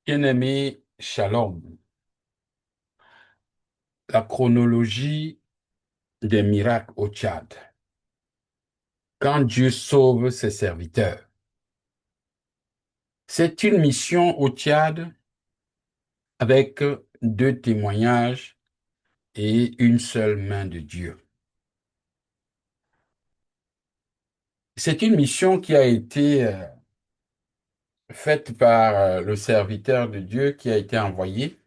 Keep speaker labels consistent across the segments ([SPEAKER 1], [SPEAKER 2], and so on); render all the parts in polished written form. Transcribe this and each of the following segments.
[SPEAKER 1] Bien-aimé, Shalom. La chronologie des miracles au Tchad. Quand Dieu sauve ses serviteurs. C'est une mission au Tchad avec deux témoignages et une seule main de Dieu. C'est une mission qui a été faite par le serviteur de Dieu qui a été envoyé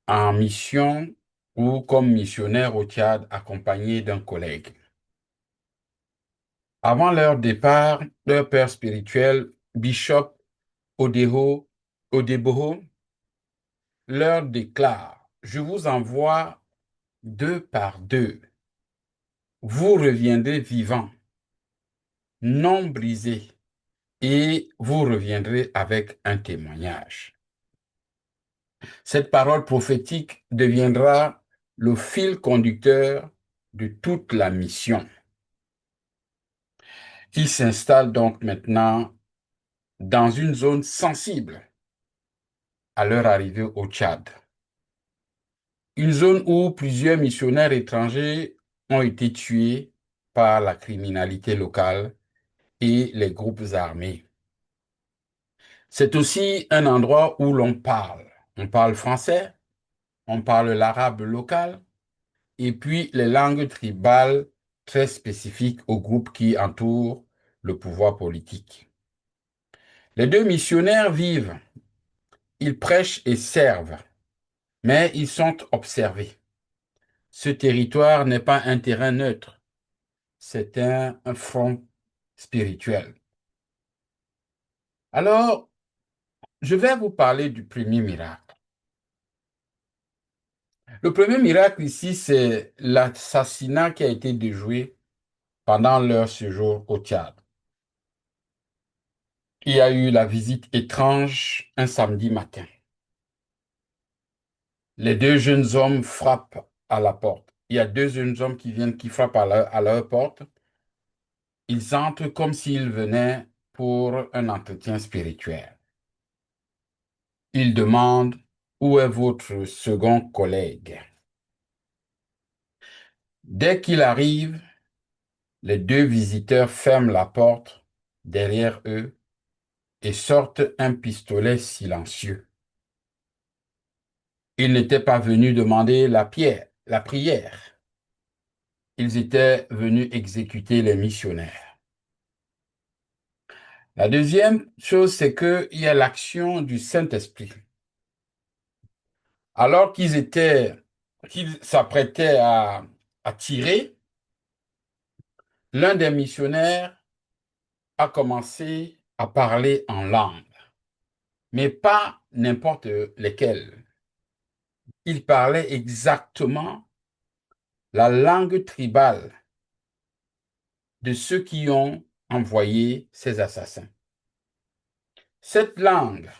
[SPEAKER 1] en mission ou comme missionnaire au Tchad accompagné d'un collègue. Avant leur départ, leur père spirituel, Bishop Odeboho, leur déclare, je vous envoie deux par deux. Vous reviendrez vivants, non brisés, et vous reviendrez avec un témoignage. Cette parole prophétique deviendra le fil conducteur de toute la mission. Ils s'installent donc maintenant dans une zone sensible à leur arrivée au Tchad. Une zone où plusieurs missionnaires étrangers ont été tués par la criminalité locale et les groupes armés. C'est aussi un endroit où l'on parle. On parle français, on parle l'arabe local et puis les langues tribales très spécifiques aux groupes qui entourent le pouvoir politique. Les deux missionnaires vivent, ils prêchent et servent, mais ils sont observés. Ce territoire n'est pas un terrain neutre. C'est un front spirituel. Alors, je vais vous parler du premier miracle. Le premier miracle ici, c'est l'assassinat qui a été déjoué pendant leur séjour au Tchad. Il y a eu la visite étrange un samedi matin. Les deux jeunes hommes frappent à la porte. Il y a deux jeunes hommes qui viennent, qui frappent à leur porte. Ils entrent comme s'ils venaient pour un entretien spirituel. Ils demandent, où est votre second collègue? Dès qu'il arrive, les deux visiteurs ferment la porte derrière eux et sortent un pistolet silencieux. Ils n'étaient pas venus demander la prière. Ils étaient venus exécuter les missionnaires. La deuxième chose, c'est qu'il y a l'action du Saint-Esprit. Alors qu'ils s'apprêtaient à tirer, l'un des missionnaires a commencé à parler en langue, mais pas n'importe lesquelles. Il parlait exactement la langue tribale de ceux qui ont envoyé ces assassins. Cette langue,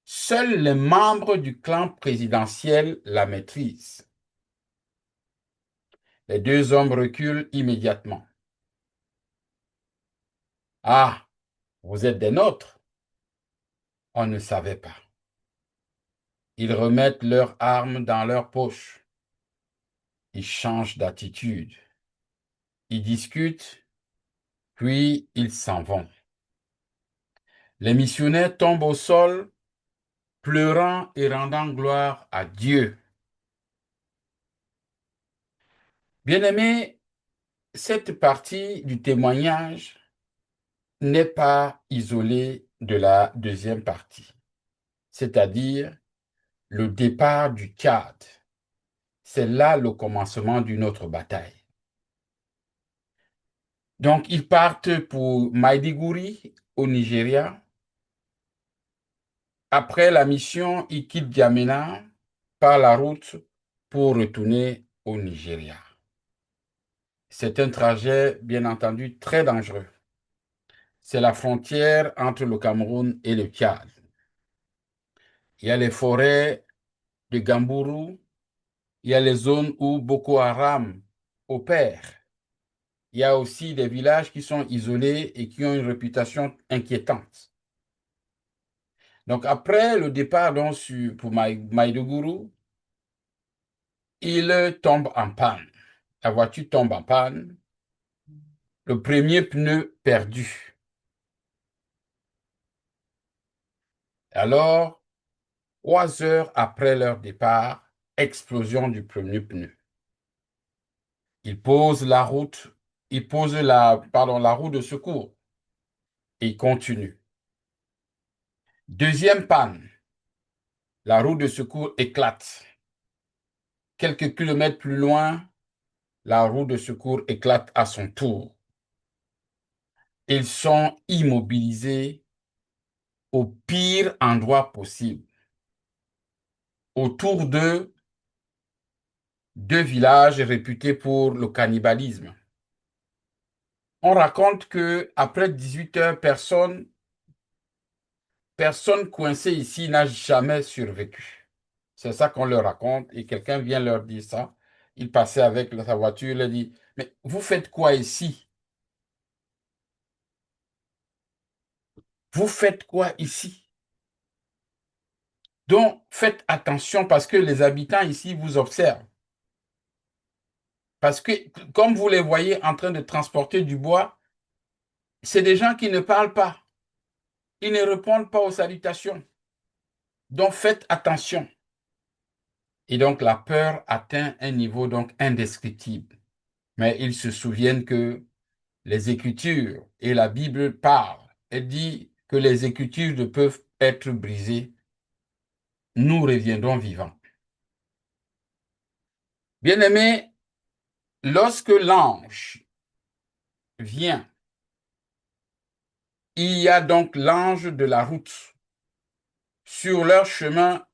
[SPEAKER 1] seuls les membres du clan présidentiel la maîtrisent. Les deux hommes reculent immédiatement. Ah, vous êtes des nôtres? On ne savait pas. Ils remettent leurs armes dans leurs poches. Ils changent d'attitude. Ils discutent, puis ils s'en vont. Les missionnaires tombent au sol, pleurant et rendant gloire à Dieu. Bien-aimés, cette partie du témoignage n'est pas isolée de la deuxième partie, c'est-à-dire le départ du Tchad. C'est là le commencement d'une autre bataille. Donc, ils partent pour Maïdiguri, au Nigeria. Après la mission, ils quittent Djamena par la route pour retourner au Nigeria. C'est un trajet, bien entendu, très dangereux. C'est la frontière entre le Cameroun et le Tchad. Il y a les forêts de Gamburu, il y a les zones où Boko Haram opère. Il y a aussi des villages qui sont isolés et qui ont une réputation inquiétante. Donc, après le départ donc, pour Maïdogourou, il tombe en panne. La voiture tombe en panne. Le premier pneu perdu. Alors, 3 heures après leur départ, explosion du premier pneu. Il pose la route, il pose la roue de secours et continue. Deuxième panne, la roue de secours éclate. Quelques kilomètres plus loin, la roue de secours éclate à son tour. Ils sont immobilisés au pire endroit possible. Autour d'eux, 2 villages réputés pour le cannibalisme. On raconte que après 18 heures, personne coincé ici n'a jamais survécu. C'est ça qu'on leur raconte et quelqu'un vient leur dire ça. Il passait avec sa voiture, il leur dit, mais vous faites quoi ici? Vous faites quoi ici? Donc, faites attention parce que les habitants ici vous observent. Parce que, comme vous les voyez en train de transporter du bois, c'est des gens qui ne parlent pas. Ils ne répondent pas aux salutations. Donc, faites attention. Et donc, la peur atteint un niveau donc indescriptible. Mais ils se souviennent que les Écritures et la Bible parlent. Elle dit que les Écritures ne peuvent être brisées. Nous reviendrons vivants. Bien-aimés, lorsque l'ange vient, il y a donc l'ange de la route. Sur leur chemin,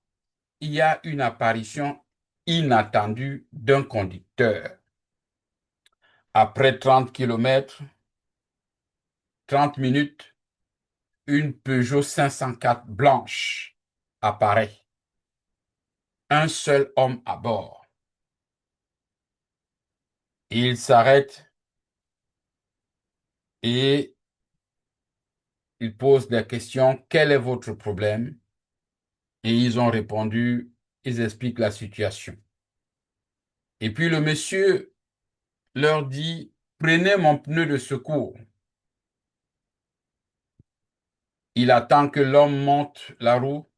[SPEAKER 1] il y a une apparition inattendue d'un conducteur. Après 30 kilomètres, 30 minutes, une Peugeot 504 blanche apparaît. Un seul homme à bord. Il s'arrête et il pose des questions. Quel est votre problème? Et ils ont répondu, ils expliquent la situation. Et puis le monsieur leur dit, prenez mon pneu de secours. Il attend que l'homme monte la roue,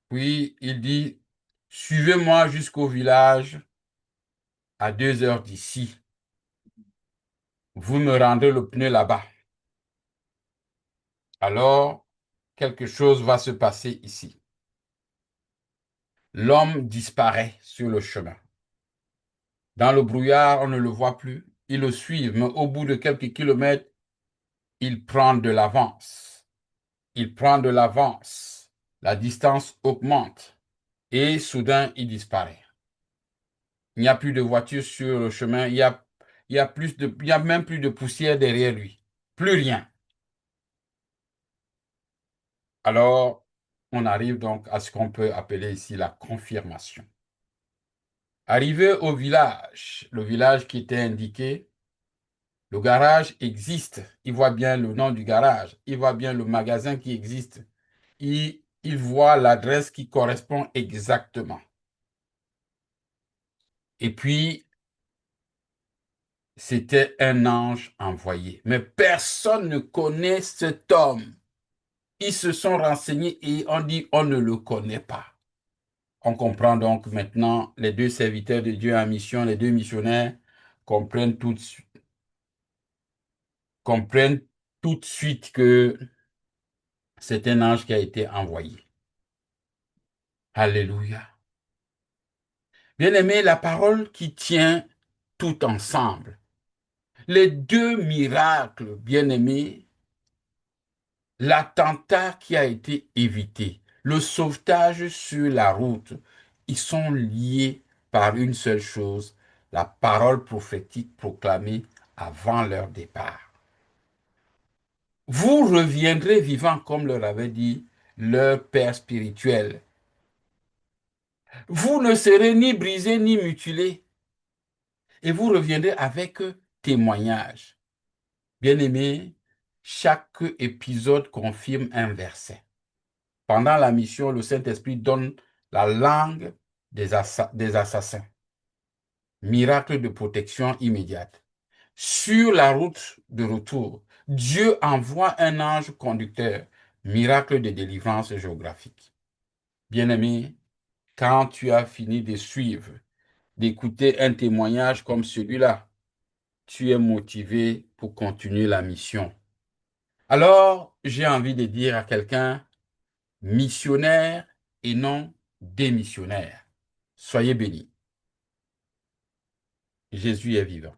[SPEAKER 1] puis il dit, suivez-moi jusqu'au village à 2 heures d'ici. Vous me rendez le pneu là-bas. Alors, quelque chose va se passer ici. L'homme disparaît sur le chemin. Dans le brouillard, on ne le voit plus. Ils le suivent, mais au bout de quelques kilomètres, il prend de l'avance. Il prend de l'avance. La distance augmente et soudain, il disparaît. Il n'y a plus de voitures sur le chemin. Il y a même plus de poussière derrière lui. Plus rien. Alors, on arrive donc à ce qu'on peut appeler ici la confirmation. Arrivé au village, le village qui était indiqué, le garage existe. Il voit bien le nom du garage. Il voit bien le magasin qui existe. Il voit l'adresse qui correspond exactement. Et puis, c'était un ange envoyé. Mais personne ne connaît cet homme. Ils se sont renseignés et on dit on ne le connaît pas. On comprend donc maintenant les deux serviteurs de Dieu en mission, les deux missionnaires comprennent tout de suite, comprennent tout de suite que c'est un ange qui a été envoyé. Alléluia. Bien-aimé, la parole qui tient tout ensemble. Les deux miracles, bien-aimés, l'attentat qui a été évité, le sauvetage sur la route, ils sont liés par une seule chose, la parole prophétique proclamée avant leur départ. Vous reviendrez vivant, comme leur avait dit leur père spirituel. Vous ne serez ni brisés ni mutilés, et vous reviendrez avec témoignage. Bien-aimé, chaque épisode confirme un verset. Pendant la mission, le Saint-Esprit donne la langue des assassins. Miracle de protection immédiate. Sur la route de retour, Dieu envoie un ange conducteur. Miracle de délivrance géographique. Bien-aimé, quand tu as fini de suivre, d'écouter un témoignage comme celui-là, tu es motivé pour continuer la mission. Alors, j'ai envie de dire à quelqu'un, missionnaire et non démissionnaire. Soyez bénis. Jésus est vivant.